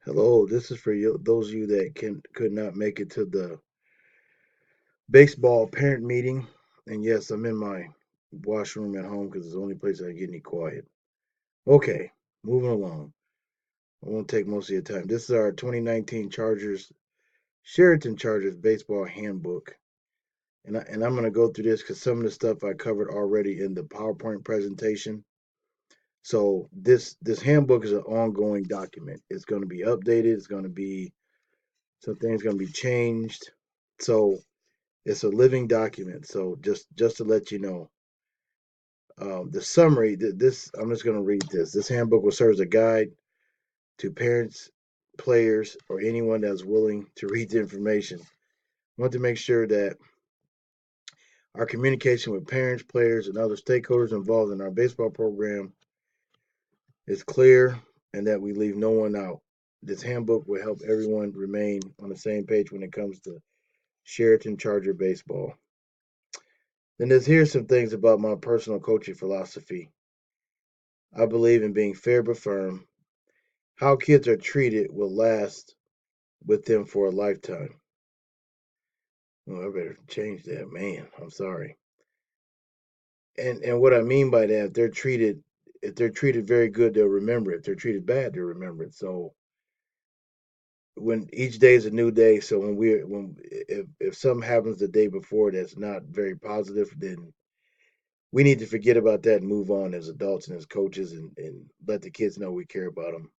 Hello, this is for you, those of you that could not make it to the baseball parent meeting. And yes, I'm in my washroom at home because it's the only place I get any quiet. Okay, moving along. I won't take most of your time. This is our 2019 Chariton Chargers Baseball Handbook. And I'm going to go through this because some of the stuff I covered already in the PowerPoint presentation. So this handbook is an ongoing document. It's going to be updated. It's going to be some things going to be changed. So it's a living document. So just to let you know, the summary. This I'm just going to read this. This handbook will serve as a guide to parents, players, or anyone that's willing to read the information. I want to make sure that our communication with parents, players, and other stakeholders involved in our baseball program is clear and that we leave no one out. This handbook will help everyone remain on the same page when it comes to Sheraton Charger baseball. Then here's some things about my personal coaching philosophy. I believe in being fair but firm. How kids are treated will last with them for a lifetime. Well, I better change that, man. I'm sorry. And what I mean by that, if they're treated very good, they'll remember it. If they're treated bad, they'll remember it. So when each day is a new day, so when if something happens the day before that's not very positive, then we need to forget about that and move on as adults and as coaches and let the kids know we care about them.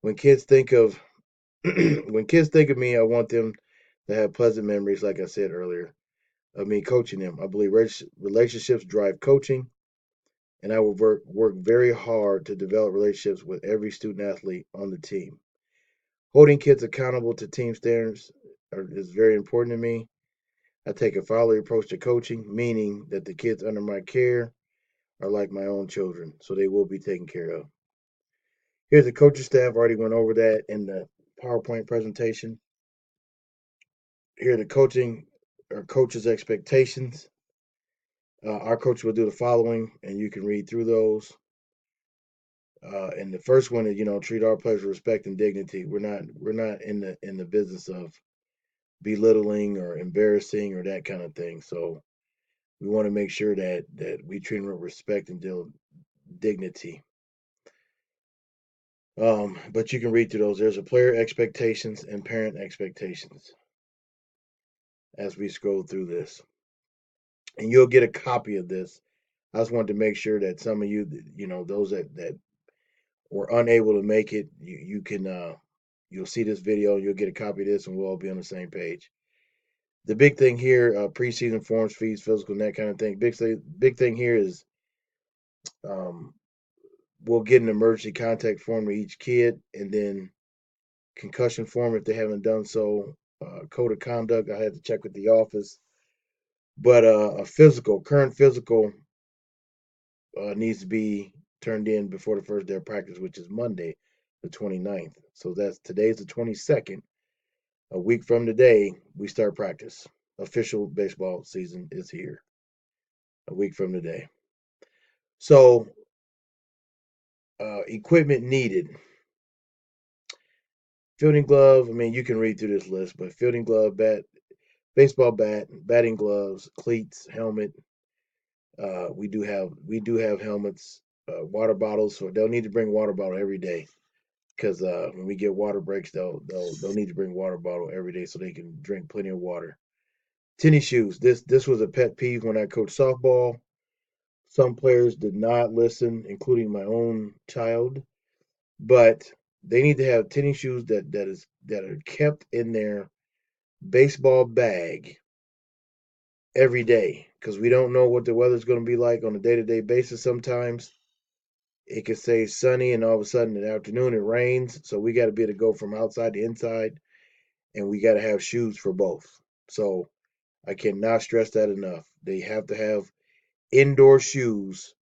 When kids think of when kids think of me, I want them to have pleasant memories, like I said earlier, of me coaching them. I believe relationships drive coaching, and I will work very hard to develop relationships with every student athlete on the team. Holding kids accountable to team standards is very important to me. I take a fatherly approach to coaching, meaning that the kids under my care are like my own children, so they will be taken care of. Here's the coaching staff. Already went over that in the PowerPoint presentation. Here are the coaches' expectations. Our coach will do the following, and you can read through those. And the first one is, treat our players with respect and dignity. We're not in the business of belittling or embarrassing or that kind of thing. So we want to make sure that we treat them with respect and dignity. But you can read through those. There's a player expectations and parent expectations as we scroll through this, and you'll get a copy of this. I just wanted to make sure that some of you, those that were unable to make it, you can you'll see this video, you'll get a copy of this, and we'll all be on the same page. The big thing here, preseason forms, fees, physical, and that kind of thing. Big thing here is um, we'll get an emergency contact form to each kid, and then concussion form if they haven't done so. Code of conduct, I had to check with the office, but current physical needs to be turned in before the first day of practice, which is Monday, the 29th. So today's the 22nd. A week from today, we start practice. Official baseball season is here. A week from today. So, equipment needed. Fielding glove. I mean, you can read through this list, but fielding glove, baseball bat, batting gloves, cleats, helmet. We do have helmets, water bottles. So they'll need to bring water bottle every day because when we get water breaks, they'll need to bring water bottle every day so they can drink plenty of water. Tennis shoes. This was a pet peeve when I coached softball. Some players did not listen, including my own child, but they need to have tennis shoes that are kept in their baseball bag every day because we don't know what the weather's going to be like on a day-to-day basis. Sometimes it could say sunny, and all of a sudden in the afternoon it rains. So we got to be able to go from outside to inside, and we got to have shoes for both. So I cannot stress that enough. They have to have indoor shoes,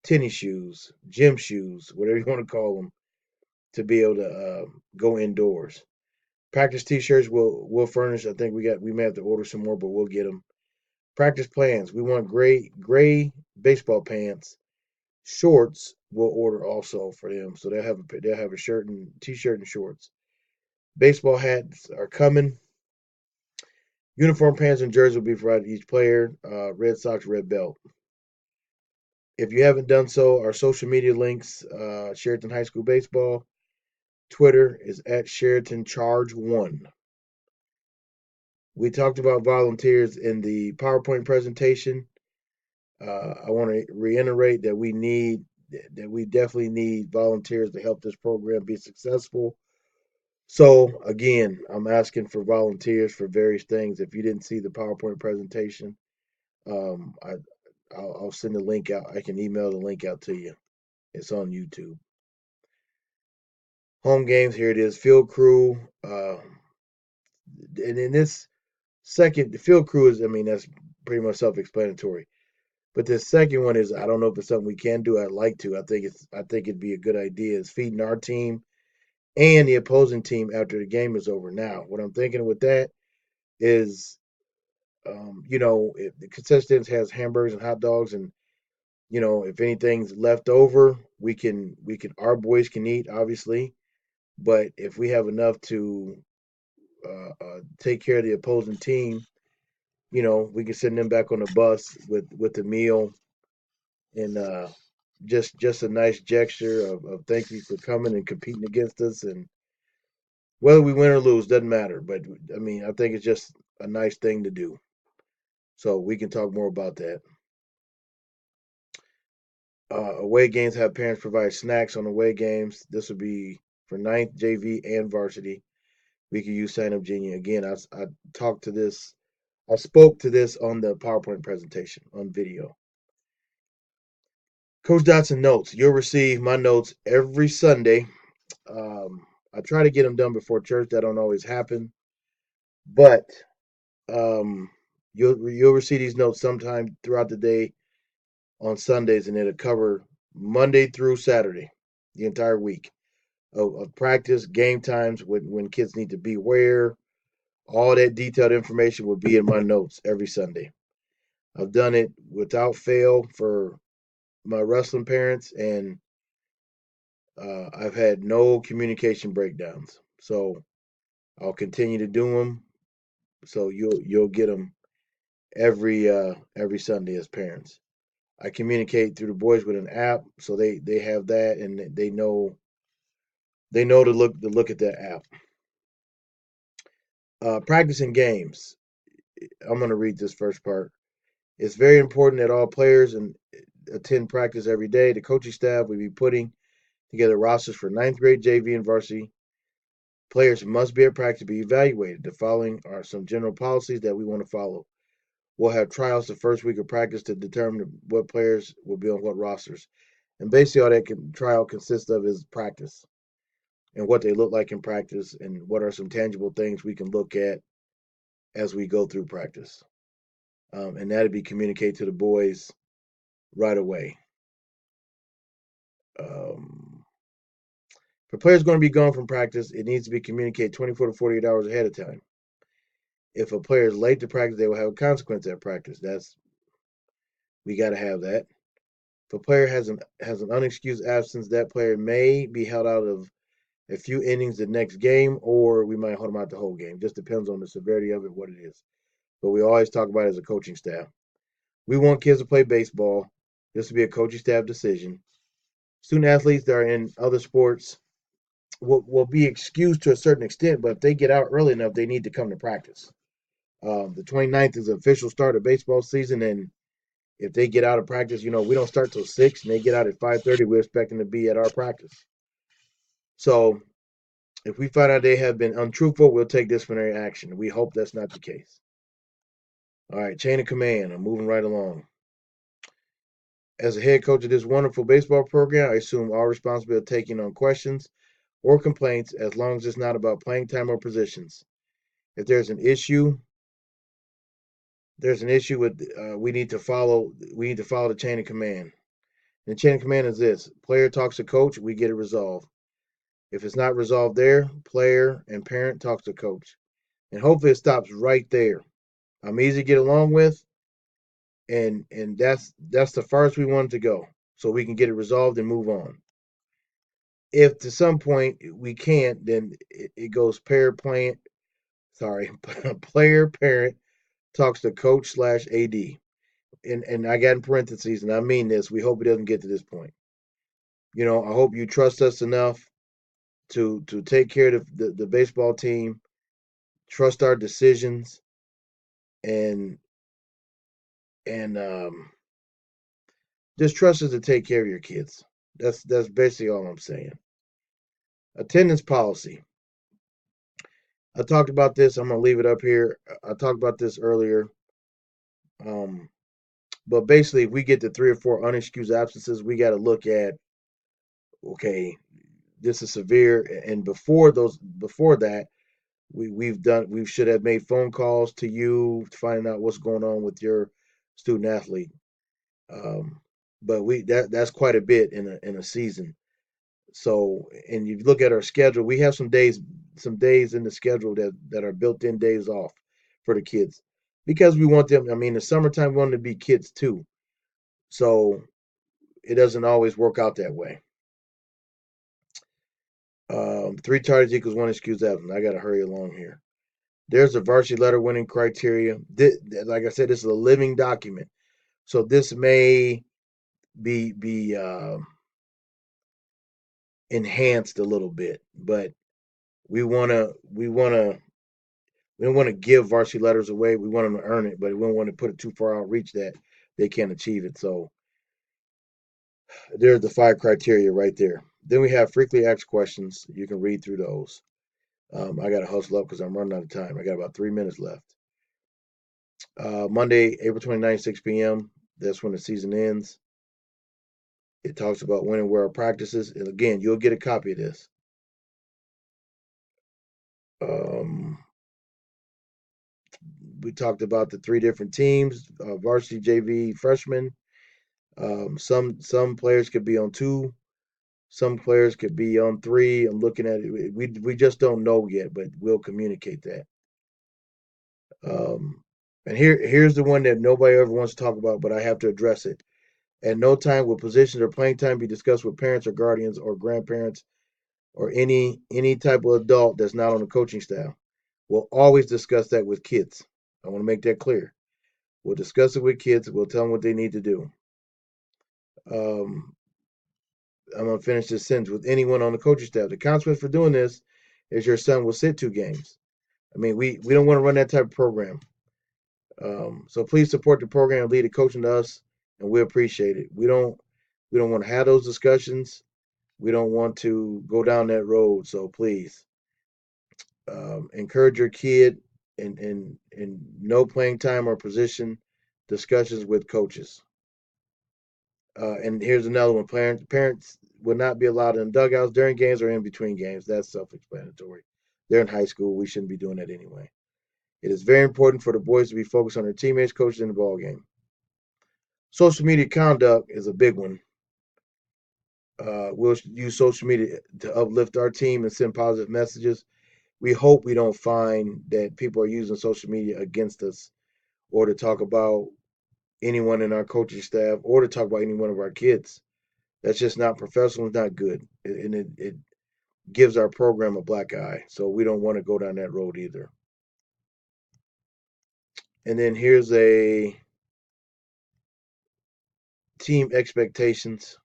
tennis shoes, gym shoes, whatever you want to call them, to be able to go indoors. Practice T-shirts will furnish. I think we may have to order some more, but we'll get them. Practice plans. We want gray baseball pants Shorts will order also for them, so they'll have a shirt and t-shirt and shorts. Baseball hats are coming. Uniform pants and jerseys will be provided to each player. Red Sox red belt. If you haven't done so, our social media links: Sheraton High School Baseball. Twitter is at Sheraton Charge One. We talked about volunteers in the PowerPoint presentation. I want to reiterate that we definitely need volunteers to help this program be successful. So again, I'm asking for volunteers for various things. If you didn't see the PowerPoint presentation, um, I, I'll send the link out. I can email the link out to you. It's on YouTube. Home games, here it is. Field crew, and in this second, the field crew is, I mean, that's pretty much self-explanatory. But the second one is, I don't know if it's something we can do. I'd like to. I think it'd be a good idea. Is feeding our team and the opposing team after the game is over. Now, what I'm thinking with that is, if the contestants has hamburgers and hot dogs, and if anything's left over, we can our boys can eat, obviously. But if we have enough to take care of the opposing team, we can send them back on the bus with the meal, and just a nice gesture of thank you for coming and competing against us. And whether we win or lose doesn't matter. But I mean, I think it's just a nice thing to do. So we can talk more about that. Away games have parents provide snacks on away games. This would be for ninth JV and varsity. We could use sign up genie again. I talked to this. I spoke to this on the PowerPoint presentation on video. Coach Dotson notes. You'll receive my notes every Sunday. I try to get them done before church. That don't always happen, but um, you'll receive these notes sometime throughout the day on Sundays, and it'll cover Monday through Saturday, the entire week of practice, game times, when kids need to be where. All that detailed information will be in my notes every Sunday. I've done it without fail for my wrestling parents, and I've had no communication breakdowns. So I'll continue to do them. So you'll get them every Sunday as parents. I communicate through the boys with an app, so they have that, and they know to look at that app. Practicing games. I'm going to read this first part. It's very important that all players attend practice every day. The coaching staff will be putting together rosters for ninth grade JV and varsity. Players must be at practice to be evaluated. The following are some general policies that we want to follow. We'll have tryouts the first week of practice to determine what players will be on what rosters. And basically, all that tryout consists of is practice and what they look like in practice, and what are some tangible things we can look at as we go through practice. And that'll be communicated to the boys right away. Um, if a player's going to be gone from practice, it needs to be communicated 24 to 48 hours ahead of time. If a player is late to practice, they will have a consequence at practice. We got to have that. If a player has an unexcused absence, that player may be held out of a few innings the next game, or we might hold them out the whole game. Just depends on the severity of it, what it is. But we always talk about it as a coaching staff. We want kids to play baseball. This will be a coaching staff decision. Student athletes that are in other sports will be excused to a certain extent, but if they get out early enough, they need to come to practice. The 29th is the official start of baseball season, and if they get out of practice, we don't start till 6, and they get out at 5:30. We're expecting to be at our practice. So if we find out they have been untruthful, we'll take disciplinary action. We hope that's not the case. All right, chain of command. I'm moving right along. As a head coach of this wonderful baseball program, I assume all responsibility of taking on questions or complaints, as long as it's not about playing time or positions. If there's an issue with we need to follow the chain of command. And the chain of command is this: player talks to coach, we get it resolved. If it's not resolved there, player and parent talks to coach. And hopefully it stops right there. I'm easy to get along with, and that's the farthest we wanted to go. so we can get it resolved and move on. If to some point we can't, then it goes player parent talks to coach slash AD. And I got in parentheses, and I mean this. We hope it doesn't get to this point. I hope you trust us enough to take care of the baseball team, trust our decisions, and and just trust us to take care of your kids. That's basically all I'm saying. Attendance policy. I talked about this. I'm gonna leave it up here. I talked about this earlier. Um, but basically, if we get to 3 or 4 unexcused absences, we got to look at, okay, this is severe. And before that, we should have made phone calls to you to find out what's going on with your student athlete. Um, but that's quite a bit in a season. So, and you look at our schedule, we have some days in the schedule that are built-in days off for the kids because we want them. I mean, the summertime we want them to be kids too. So it doesn't always work out that way. 3 targets equals 1 excused absence. I got to hurry along here. There's a varsity letter winning criteria. Like I said, this is a living document, so this may be enhanced a little bit, but we don't want to give varsity letters away. We want them to earn it, but we don't want to put it too far out reach that they can't achieve it. So there's the 5 criteria right there. Then we have frequently asked questions. You can read through those. I got to hustle up because I'm running out of time. I got about 3 minutes left. Monday, April 29th, 6 p.m. That's when the season ends. It talks about when and where our practices. And again, you'll get a copy of this. Um, we talked about the 3 different teams: varsity, JV, freshmen. Some players could be on 2. Some players could be on 3. I'm looking at it. We just don't know yet, but we'll communicate that. Um, and here's the one that nobody ever wants to talk about, but I have to address it. At no time will positions or playing time be discussed with parents or guardians or grandparents or any type of adult that's not on the coaching staff. We'll always discuss that with kids. I want to make that clear. We'll discuss it with kids. We'll tell them what they need to do. Um, I'm gonna finish this sentence with anyone on the coaching staff. The consequence for doing this is your son will sit 2 games. I mean, we don't want to run that type of program. So please support the program and lead the coaching to us, and we appreciate it. We don't want to have those discussions. We don't want to go down that road. So please encourage your kid in no playing time or position discussions with coaches. And here's another one: parents will not be allowed in dugouts during games or in between games. That's self-explanatory. They're in high school. We shouldn't be doing that anyway. It is very important for the boys to be focused on their teammates, coaches, and the ball game. Social media conduct is a big one. We'll use social media to uplift our team and send positive messages. We hope we don't find that people are using social media against us or to talk about anyone in our coaching staff or to talk about any one of our kids. That's just not professional. It's not good, and it gives our program a black eye. So we don't want to go down that road either. And then here's a team expectations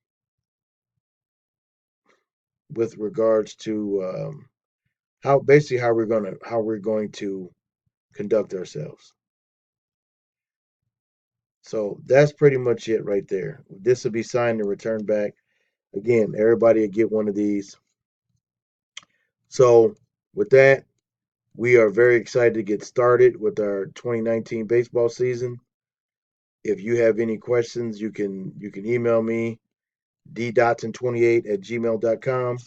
with regards to how we're going to conduct ourselves. So that's pretty much it right there. This will be signed and returned back. Again, everybody will get one of these. So with that, we are very excited to get started with our 2019 baseball season. If you have any questions, you can email me ddotson28@gmail.com,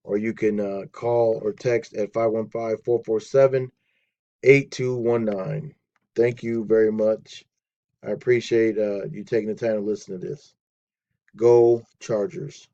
or you can call or text at 515-447-8219. Thank you very much. I appreciate you taking the time to listen to this. Go Chargers.